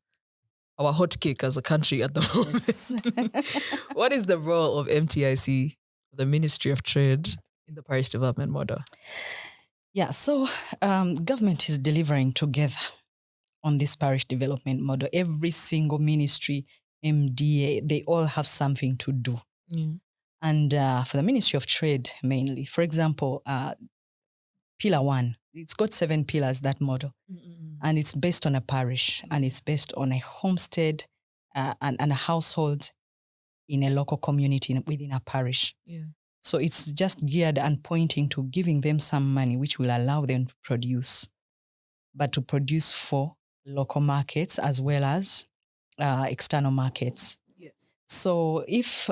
Our hot cake as a country at the moment. Yes. What is the role of MTIC, the Ministry of Trade, in the parish development model? Yeah, so government is delivering together on this parish development model. Every single ministry, MDA, they all have something to do. Mm. And for the Ministry of Trade mainly, for example, Pillar 1, it's got 7 pillars, that model. And it's based on a parish, and it's based on a homestead and a household in a local community within a parish. Yeah. So it's just geared and pointing to giving them some money, which will allow them to produce, but to produce for local markets as well as external markets. Yes. So if,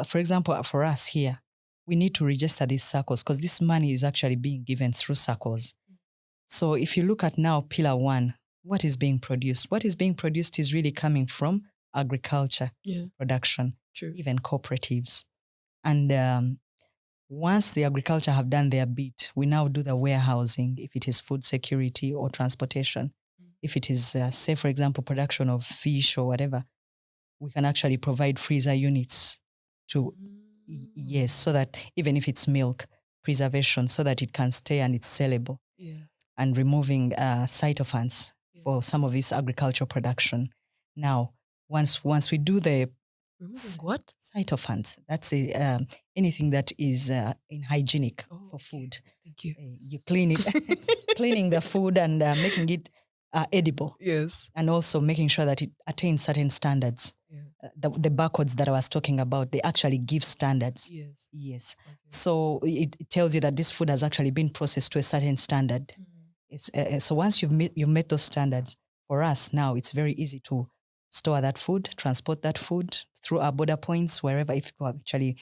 for example, for us here, we need to register these circles because this money is actually being given through circles. So if you look at now Pillar 1, what is being produced? What is being produced is really coming from agriculture, production, even cooperatives. And once the agriculture have done their bit, we now do the warehousing, if it is food security or transportation. If it is, say, for example, production of fish or whatever, we can actually provide freezer units to, yes, so that even if it's milk, preservation, so that it can stay and it's sellable. And removing cytophans for some of this agricultural production. Now, once we do the what? Cytophans, that's anything that is unhygienic for food. Thank you. You clean it, cleaning the food and making it edible. Yes. And also making sure that it attains certain standards. The barcodes that I was talking about, they actually give standards. Yes. Okay. So it tells you that this food has actually been processed to a certain standard. So once you've met those standards, for us now, it's very easy to store that food, transport that food through our border points, wherever, if people are actually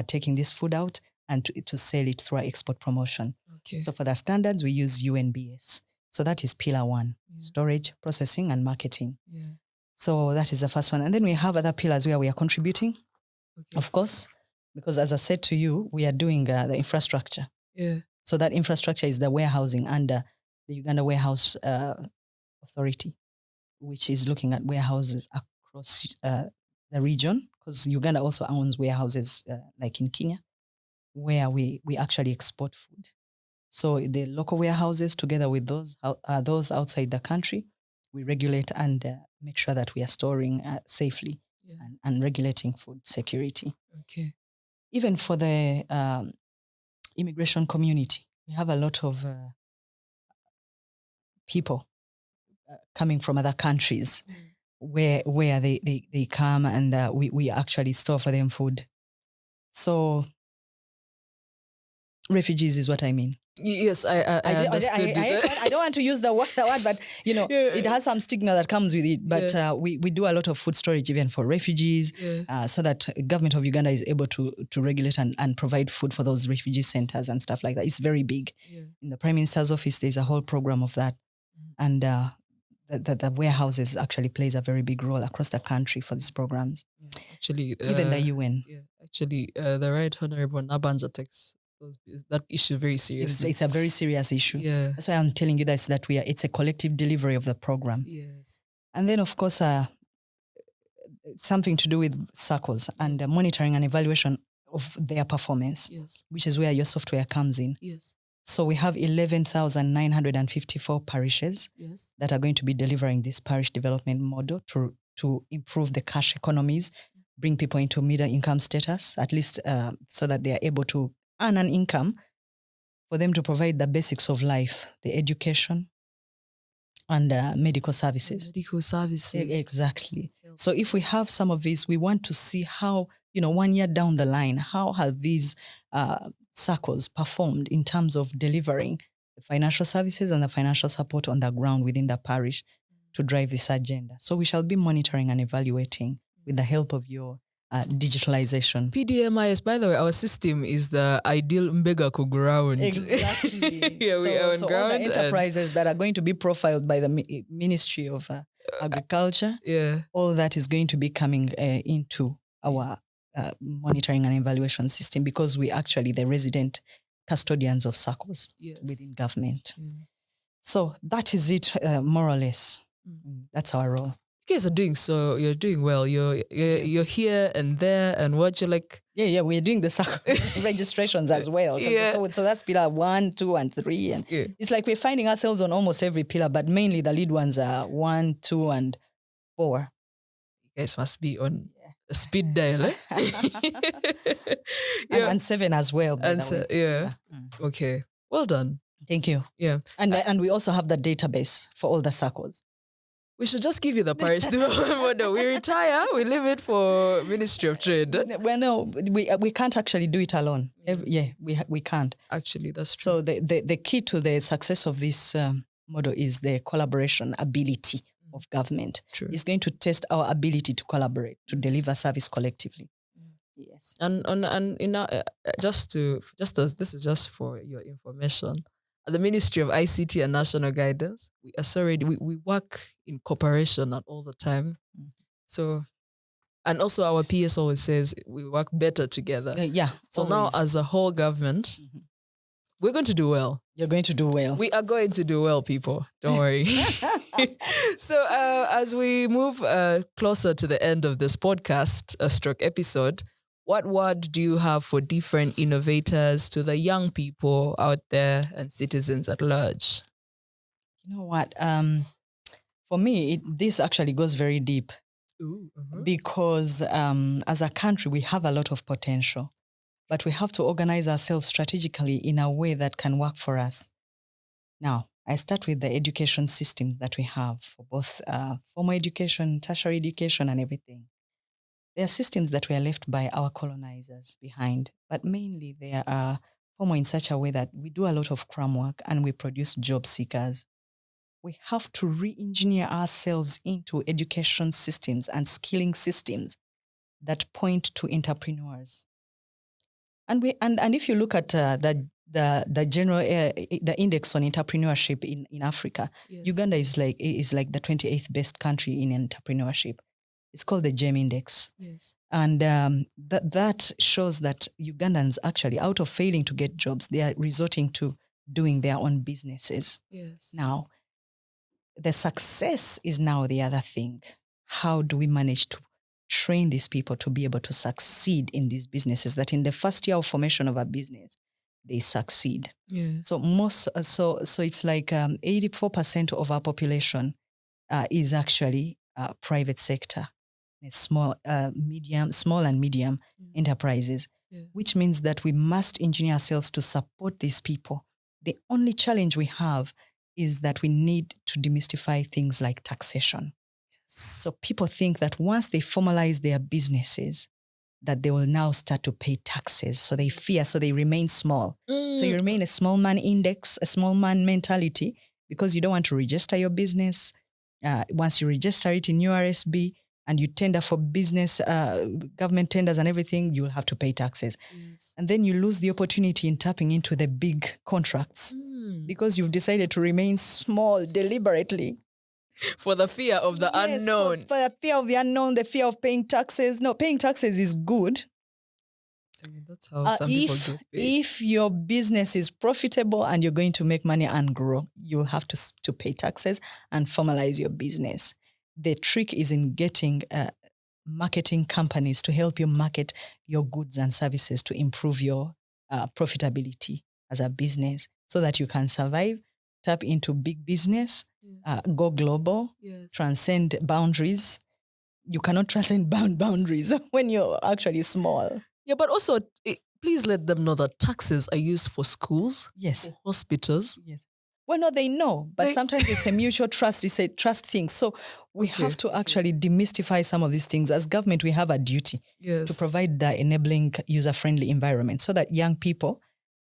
taking this food out, and to sell it through our export promotion. Okay. So for the standards, we use UNBS. So that is Pillar 1, storage, processing, and marketing. So that is the first one. And then we have other pillars where we are contributing, of course, because as I said to you, we are doing the infrastructure. So that infrastructure is the warehousing under the Uganda Warehouse Authority, which is looking at warehouses across the region, because Uganda also owns warehouses like in Kenya, where we actually export food. So the local warehouses, together with those outside the country, we regulate and make sure that we are storing safely and regulating food security. Okay. Even for the immigration community, we have a lot of people coming from other countries where they come and we actually store for them food. So refugees is what I mean. Yes, I understood it. I don't want to use the word, but it has some stigma that comes with it. But we do a lot of food storage even for refugees, so that government of Uganda is able to regulate and provide food for those refugee centers and stuff like that. It's very big. In the Prime Minister's office, there's a whole program of that, and the warehouses actually plays a very big role across the country for these programs. Actually, even the UN. The Right Honorable Nabanja takes that issue very seriously. It's a very serious issue. That's why I'm telling you that it's a collective delivery of the program. And then, of course, something to do with circles and monitoring and evaluation of their performance, which is where your software comes in. So we have 11,954 parishes that are going to be delivering this parish development model to improve the cash economies, bring people into middle income status, at least so that they are able to earn an income for them to provide the basics of life, the education and medical services. Exactly. So if we have some of these, we want to see how, 1 year down the line, how have these circles performed in terms of delivering the financial services and the financial support on the ground within the parish to drive this agenda. So we shall be monitoring and evaluating with the help of your digitalization. PDMIS, by the way, our system is the ideal Mbega ground. Exactly. We are on so ground. All the enterprises that are going to be profiled by the Ministry of Agriculture, all that is going to be coming into our monitoring and evaluation system, because we actually the resident custodians of circles within government. So that is it, more or less. That's our role. You guys are you're doing well. You're here and there and what you like. We're doing the registrations as well. So that's pillar 1, 2, and 3. And it's like we're finding ourselves on almost every pillar, but mainly the lead ones are 1, 2, and 4. You guys must be on a speed dial, eh? And 7 as well. Okay. Well done. Thank you. Yeah. And we also have the database for all the circles. We should just give you the parish model. We retire, we leave it for Ministry of Trade. Well, no, we can't actually do it alone. We can't. Actually, that's true. So the key to the success of this model is the collaboration ability of government. True. It's going to test our ability to collaborate, to deliver service collectively. Yes. And you know, just as this is just for your information, at the Ministry of ICT and National Guidance, we work in cooperation at all the time. So, and also our PS always says we work better together. So always. Now as a whole government, we're going to do well. You're going to do well. We are going to do well, people. Don't worry. So as we move closer to the end of this podcast, stroke episode, what word do you have for different innovators, to the young people out there and citizens at large? You know what? For me, this actually goes very deep. Because as a country, we have a lot of potential, but we have to organize ourselves strategically in a way that can work for us. Now, I start with the education systems that we have for both formal education, tertiary education, and everything. There are systems that were left by our colonizers behind, but mainly they are formal in such a way that we do a lot of cram work and we produce job seekers. We have to re-engineer ourselves into education systems and skilling systems that point to entrepreneurs. And if you look at the general the index on entrepreneurship in Africa, yes. Uganda is like the 28th best country in entrepreneurship. It's called the GEM Index. Yes. And that shows that Ugandans actually, out of failing to get jobs, they are resorting to doing their own businesses. Yes. Now, the success is now the other thing. How do we manage to train these people to be able to succeed in these businesses, that in the first year of formation of a business, they succeed? Yeah. So it's like 84% of our population is actually private sector, small and medium enterprises, yes. Which means that we must engineer ourselves to support these people. The only challenge we have is that we need to demystify things like taxation. Yes. So people think that once they formalize their businesses, that they will now start to pay taxes. So they fear, so they remain small. So you remain a small man index, a small man mentality, because you don't want to register your business. Once you register it in URSB and you tender for business, government tenders and everything, you will have to pay taxes. Yes. And then you lose the opportunity in tapping into the big contracts because you've decided to remain small deliberately. For the fear of the unknown. For the fear of the unknown, the fear of paying taxes. No, paying taxes is good. I mean, that's how some people get paid. If your business is profitable and you're going to make money and grow, you'll have to pay taxes and formalize your business. The trick is in getting marketing companies to help you market your goods and services to improve your profitability as a business so that you can survive, tap into big business, go global, yes. transcend boundaries. You cannot transcend boundaries when you're actually small. Yeah, but also, please let them know that taxes are used for schools, yes, for hospitals. Yes. Well, no, they know, but sometimes it's a mutual trust. It's a trust thing. So we have to actually demystify some of these things. As government, we have a duty to provide the enabling user-friendly environment so that young people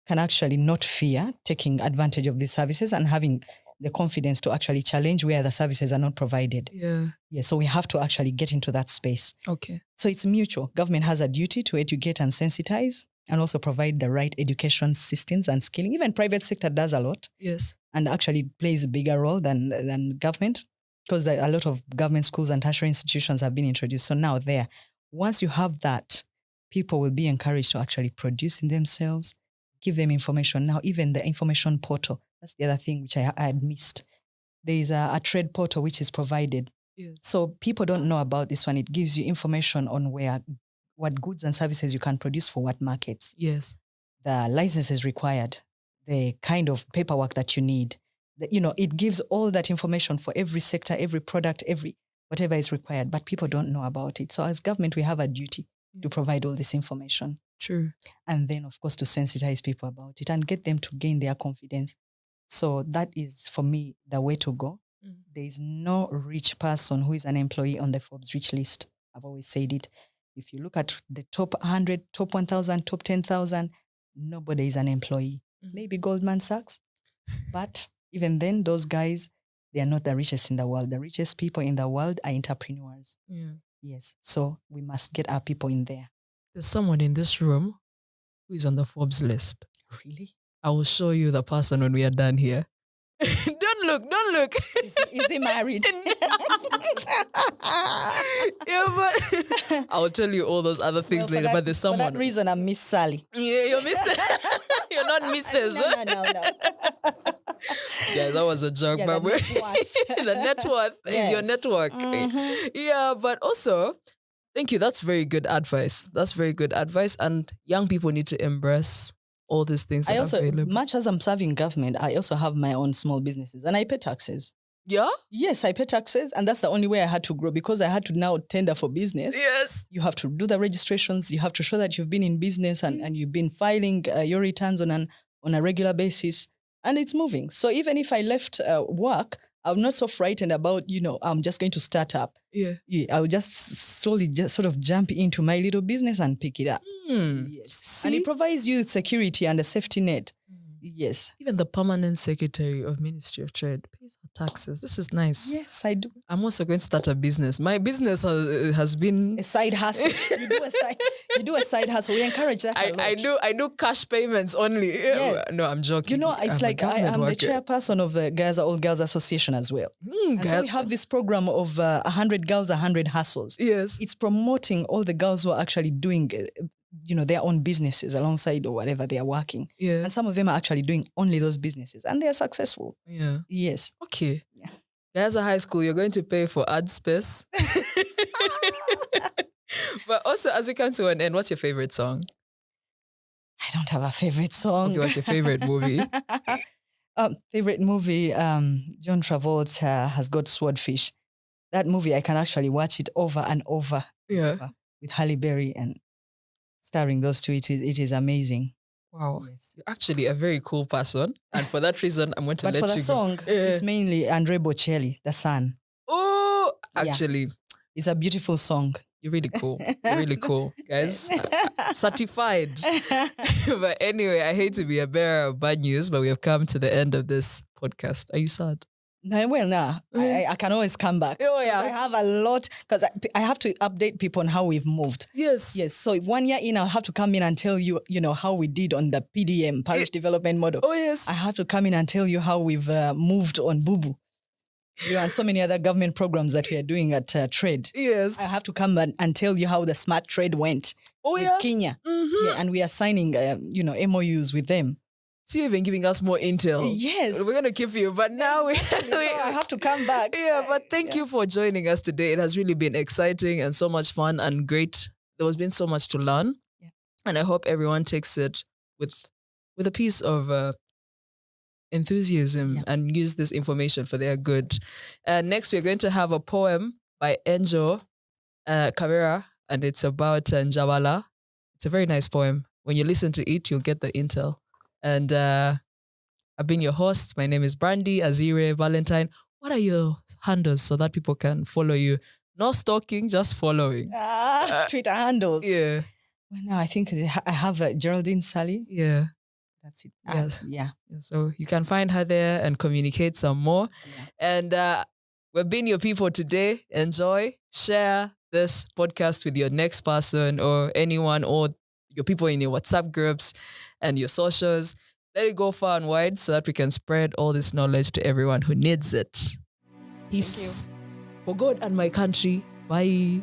can actually not fear taking advantage of these services and having the confidence to actually challenge where the services are not provided. Yeah. So we have to actually get into that space. Okay. So it's mutual. Government has a duty to educate and sensitize and also provide the right education systems and skilling. Even private sector does a lot. Yes. And actually plays a bigger role than government, because a lot of government schools and tertiary institutions have been introduced. So now once you have that, people will be encouraged to actually produce in themselves, give them information. Now, even the information portal, that's the other thing which I had missed. There is a trade portal which is provided. Yes. So people don't know about this one. It gives you information on what goods and services you can produce for what markets. Yes. The licenses required, the kind of paperwork that you need. It gives all that information for every sector, every product, whatever is required, but people don't know about it. So as government, we have a duty to provide all this information. True. And then, of course, to sensitize people about it and get them to gain their confidence. So that is, for me, the way to go. There is no rich person who is an employee on the Forbes rich list. I've always said it. If you look at the top 100, top 1,000, top 10,000, nobody is an employee. Maybe Goldman Sachs, but even then, those guys, they are not the richest in the world. The richest people in the world are entrepreneurs. Yeah. Yes. So we must get our people in there. There's someone in this room who is on the Forbes list. Really? I will show you the person when we are done here. Don't look. Is he married? Yeah, but I'll tell you all those other things later. But there's someone. For that reason, I'm Miss Ssali. Yeah, you're Miss. You're not Mrs. No. Yeah, that was a joke, Yeah, but the net worth is your network. Yeah, but also, thank you. That's very good advice. And young people need to embrace all these things. I also, much as I'm serving government, I also have my own small businesses and I pay taxes. Yeah? Yes, I pay taxes, and that's the only way I had to grow because I had to now tender for business. Yes. You have to do the registrations. You have to show that you've been in business and you've been filing your returns on a regular basis, and it's moving. So even if I left work, I'm not so frightened about, I'm just going to start up. Yeah. I'll just slowly just sort of jump into my little business and pick it up. Yes. See? And it provides you security and a safety net. Yes. Even the permanent secretary of Ministry of Trade pays her taxes. This is nice. Yes, I do. I'm also going to start a business. My business has been a side hustle. You do a side hustle. We encourage that a lot. I do cash payments only. Yeah. No, I'm joking. It's like I'm the chairperson of the Gaza All Girls Association as well. And so we have this program of 100 girls, 100 hustles. Yes. It's promoting all the girls who are actually doing their own businesses alongside or whatever they are working. Yeah. And some of them are actually doing only those businesses and they are successful. Yeah. Yes. Okay. Yeah. Gaza High School, you're going to pay for ad space. But also, as we come to an end, what's your favorite song? I don't have a favorite song. Okay, what's your favorite movie? Favorite movie, John Travolta has got Swordfish. That movie, I can actually watch it over and over. Yeah. With Halle Berry and starring those two, it is amazing. Wow. Yes. You're actually a very cool person. And for that reason, I'm going to let you go. But for the song, it's mainly Andre Bocelli, The Sun. Oh, actually. It's a beautiful song. You're really cool. You're really cool, guys. Certified. But anyway, I hate to be a bearer of bad news, but we have come to the end of this podcast. Are you sad? No, well, nah. I can always come back. Oh, yeah. I have a lot, because I have to update people on how we've moved. Yes. So if 1 year in, I'll have to come in and tell you, how we did on the PDM, Parish Development Model. Oh, yes. I have to come in and tell you how we've moved on Bubu. And so many other government programs that we are doing at Trade. Yes. I have to come and tell you how the smart trade went with Kenya. Mm-hmm. Yeah, and we are signing, MOUs with them. So you're even giving us more intel. Yes. We're going to keep you, but now I have to come back. Yeah, but thank you for joining us today. It has really been exciting and so much fun and great. There has been so much to learn. Yeah. And I hope everyone takes it with a piece of enthusiasm and use this information for their good. Next, we're going to have a poem by Enjo Kavera, and it's about Njawala. It's a very nice poem. When you listen to it, you'll get the intel. And I've been your host. My name is Brandy Azire Valentine. What are your handles so that people can follow you? No stalking, just following. Twitter handles. Yeah. Well, no, I think I have Geraldine Ssali. Yeah. That's it. Yes. Yeah. So you can find her there and communicate some more. Yeah. And we've been your people today. Enjoy. Share this podcast with your next person or anyone or your people in your WhatsApp groups and your socials. Let it go far and wide so that we can spread all this knowledge to everyone who needs it. Peace. For God and my country. Bye.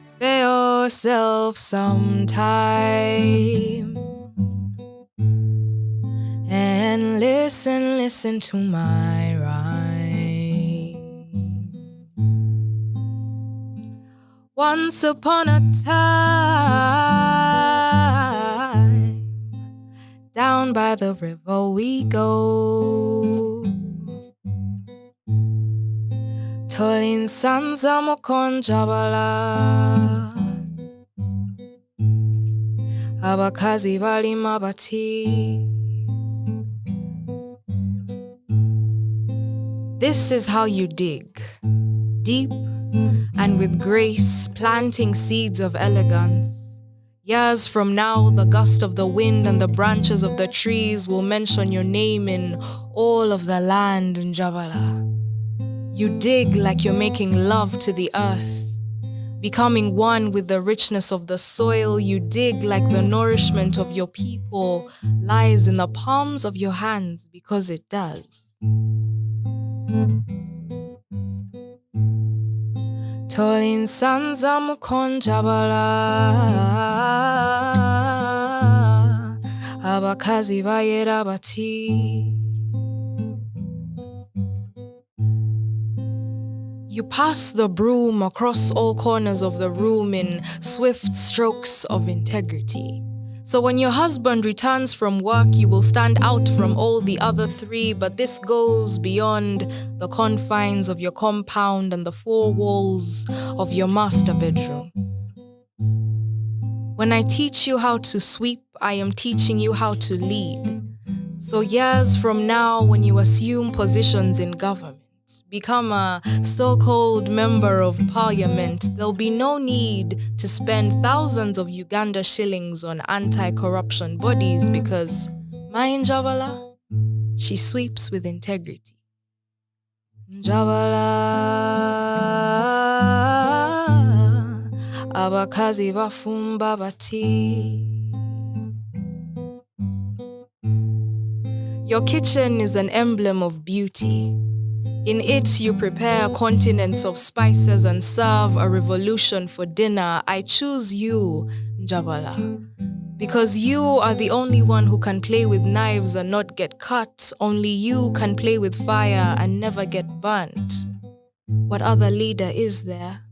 Spare yourself some time and listen to my rhyme. Once upon a time, down by the river we go, tolling sanza mukonjabala, abakazi bali mabati, This is how you dig, deep and with grace, planting seeds of elegance. Years from now, the gust of the wind and the branches of the trees will mention your name in all of the land in Javala. You dig like you're making love to the earth, becoming one with the richness of the soil. You dig like the nourishment of your people lies in the palms of your hands, because it does. Tolin sanza mukonjabala abakazi bayera bati. You pass the broom across all corners of the room in swift strokes of integrity. So when your husband returns from work, you will stand out from all the other three, but this goes beyond the confines of your compound and the four walls of your master bedroom. When I teach you how to sweep, I am teaching you how to lead. So years from now, when you assume positions in government, become a so-called member of parliament, there'll be no need to spend thousands of Uganda shillings on anti-corruption bodies, because my Njabala, she sweeps with integrity. Njabala, abakazi bafumba bati. Your kitchen is an emblem of beauty. In it, you prepare continents of spices and serve a revolution for dinner. I choose you, Njabala, because you are the only one who can play with knives and not get cut. Only you can play with fire and never get burnt. What other leader is there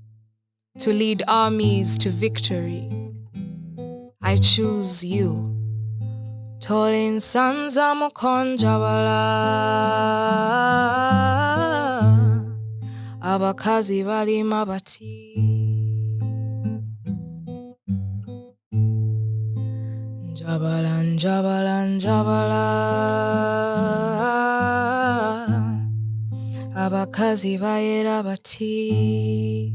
to lead armies to victory? I choose you. Tolin sanza mukonjabala abakazi balima bati. Njabala, njabala, njabala abakazi bayera bati.